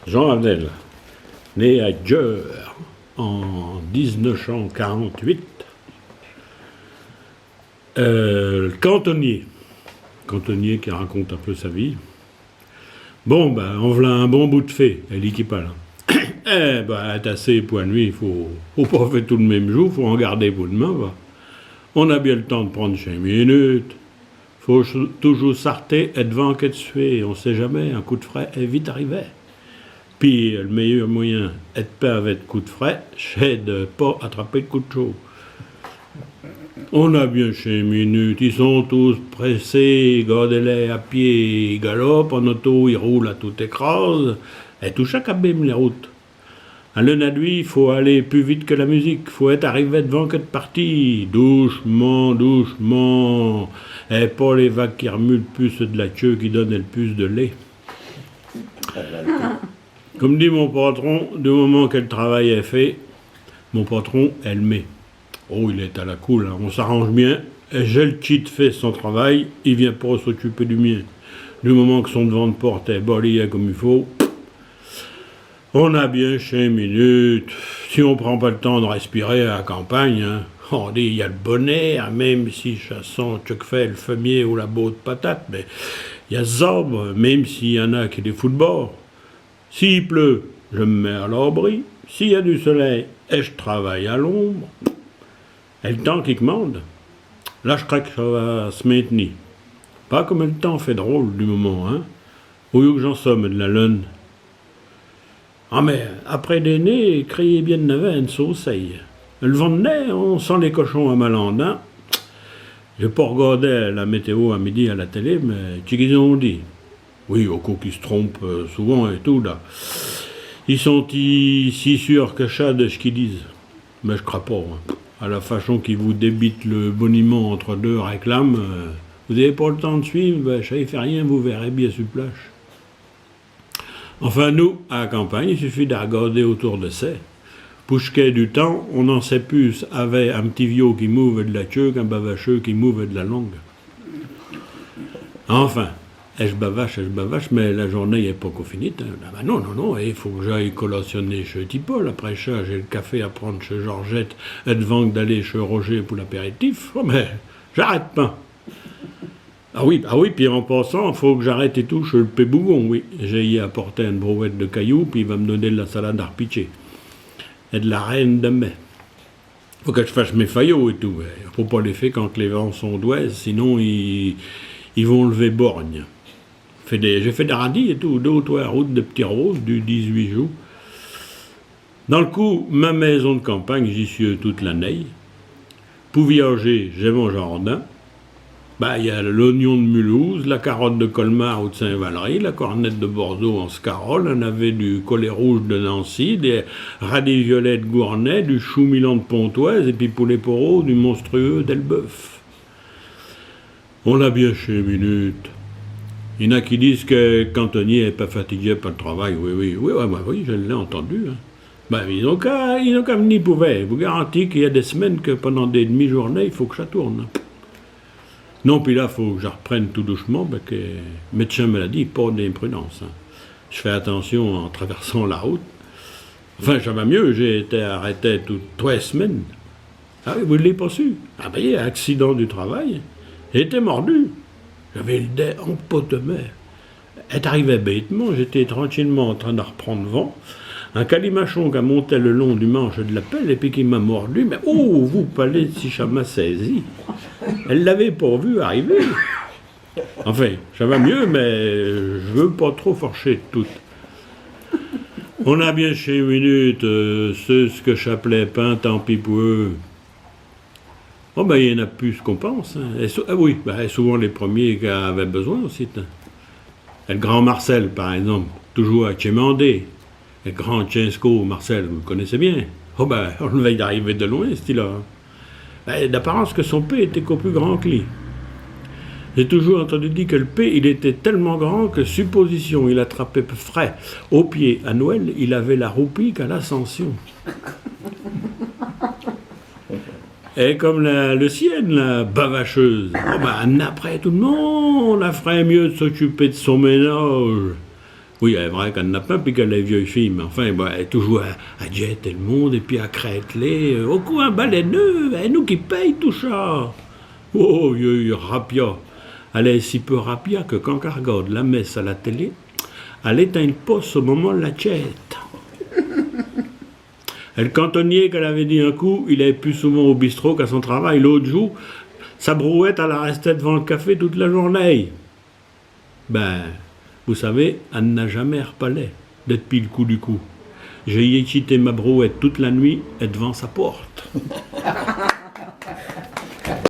Jean Abdel, né à Djeur en 1948. Le cantonnier qui raconte un peu sa vie. Bon, ben, on v'là un bon bout de fée, elle dit qui parle. Eh ben, tasser pour la nuit, faut pas faire tout le même jour, faut en garder pour demain, va. On a bien le temps de prendre 5 minutes. Faut toujours s'arrêter et devant qu'être sué, on sait jamais, un coup de frais est vite arrivé. Puis le meilleur moyen est de pas avec coup de frais, c'est de pas attraper le coup de chaud. On a bien 5 minutes, ils sont tous pressés, gardez-les à pied, ils galopent, en auto, ils roulent à tout écrase, et tout chaque abîme les routes. À l'un-à-lui, il faut aller plus vite que la musique, faut être arrivé devant que de parti, doucement, doucement, et pas les vagues qui remuent le plus de la queue qui donnent le plus de lait. Comme dit mon patron, du moment que le travail est fait, mon patron, elle met. Oh, il est à la cool, hein. On s'arrange bien. Et j'ai le cheat fait son travail, il vient pas s'occuper du mien. Du moment que son devant de porte est balayé comme il faut, on a bien 5 minutes. Si on prend pas le temps de respirer à la campagne, hein, on dit il y a le bonnet, hein, même si ça sent que fait le fumier ou la botte de patate, mais il y a les arbres, même s'il y en a qui les foutent de bord. S'il pleut, je me mets à l'abri. S'il y a du soleil, et je travaille à l'ombre. Et le temps qui commande, là je crois que ça va se maintenir. Pas comme le temps fait drôle du moment, hein. Au lieu que j'en somme de la lune. Ah mais après des nez, criez bien de navet une sauceille. Le vent de nez, on sent les cochons à Malandin. J'ai pas regardé la météo à midi à la télé, mais qu'est-ce qu'ils ont dit? Oui, au coup qu'ils se trompent souvent et tout, là. Ils sont si sûrs que ça de ce qu'ils disent. Mais je crois pas, hein. À la façon qu'ils vous débitent le boniment entre deux réclames, vous n'avez pas le temps de suivre, ben, ça y fait rien, vous verrez bien sur place. Enfin, nous, à la campagne, il suffit de regarder autour de ça. Pour ce qui est du temps, on en sait plus avec un petit vieux qui mouve de la queue qu'un bavacheux qui mouve de la langue. Enfin, je bavache, mais la journée n'est pas qu'au finie. Hein. Ah ben non, il faut que j'aille collationner chez Tipol. Après ça, j'ai le café à prendre chez Georgette et devant d'aller chez Roger pour l'apéritif. Oh, mais j'arrête pas. Ah oui, puis en passant, il faut que j'arrête et tout chez le Pébougon, oui. J'ai y apporté une brouette de cailloux, puis il va me donner de la salade d'arpiché. Et de la reine de mai. Faut que je fasse mes faillots et tout. Il faut pas les faire quand les vents sont d'ouest, sinon ils vont lever borgne. J'ai fait des radis et tout, 2 ou 3 routes de petits roses du 18 jours. Dans le coup, ma maison de campagne, j'y suis toute l'année. Pour viager, j'ai mon jardin. Il y a l'oignon de Mulhouse, la carotte de Colmar ou de Saint-Valery, la cornette de Bordeaux en Scarole, un navet du collet rouge de Nancy, des radis violets de Gournay, du chou milan de Pontoise et puis pour les poros, du monstrueux d'Elbeuf. On a bien 5 minutes. Il y en a qui disent que le cantonnier n'est pas fatigué par le travail. Oui, je l'ai entendu. Hein. Ils n'ont qu'à venir pour veille. Je vous garantis qu'il y a des semaines que pendant des demi-journées, il faut que ça tourne. Non, puis là, il faut que je reprenne tout doucement, parce que le médecin me l'a dit, pas d'imprudence. Hein. Je fais attention en traversant la route. Enfin, ça va mieux, j'ai été arrêté toutes 3 semaines. Ah oui, vous ne l'avez pas su? Ah ben, il y a accident du travail. J'ai été mordu. J'avais le dé empotemé. Elle est arrivée bêtement, j'étais tranquillement en train de reprendre vent. Un calimachon qui a monté le long du manche de la pelle et puis qui m'a mordu. Mais oh, vous parlez si ça m'a saisi. Elle l'avait pas vu arriver. Enfin, ça va mieux, mais je veux pas trop forcher tout. On a bien 5 minutes, ce que j'appelais pain, tant pis pour eux. Oh ben, il y en a plus qu'on pense. Hein. Oui, souvent les premiers qui avaient besoin aussi. Hein. Et le grand Marcel, par exemple, toujours à Chémandé. Le grand Tchensko, Marcel, vous le connaissez bien. Oh ben, on le veille d'arriver de loin, ce là. D'apparence que son P était qu'au plus grand que lui. J'ai toujours entendu dire que le P, il était tellement grand que, supposition, il attrapait frais au pied à Noël, il avait la roupie qu'à l'Ascension. Et comme le ciel, la bavacheuse, oh ben, après tout le monde, on a ferait mieux de s'occuper de son ménage. Oui, c'est vrai qu'elle n'a pas piqué les vieilles filles, mais enfin, bah, elle est toujours à jeter le monde et puis à crête-les. Au coin baleineux, et nous qui paye tout ça. Oh, vieux rapia. Elle est si peu rapia que quand elle regarde la messe à la télé, elle éteint le poste au moment de la tchète. Et le cantonnier qu'elle avait dit un coup, il est plus souvent au bistrot qu'à son travail. L'autre jour, sa brouette, elle a resté devant le café toute la journée. Ben, vous savez, elle n'a jamais repalé depuis le coup du coup. J'ai y excité ma brouette toute la nuit et devant sa porte.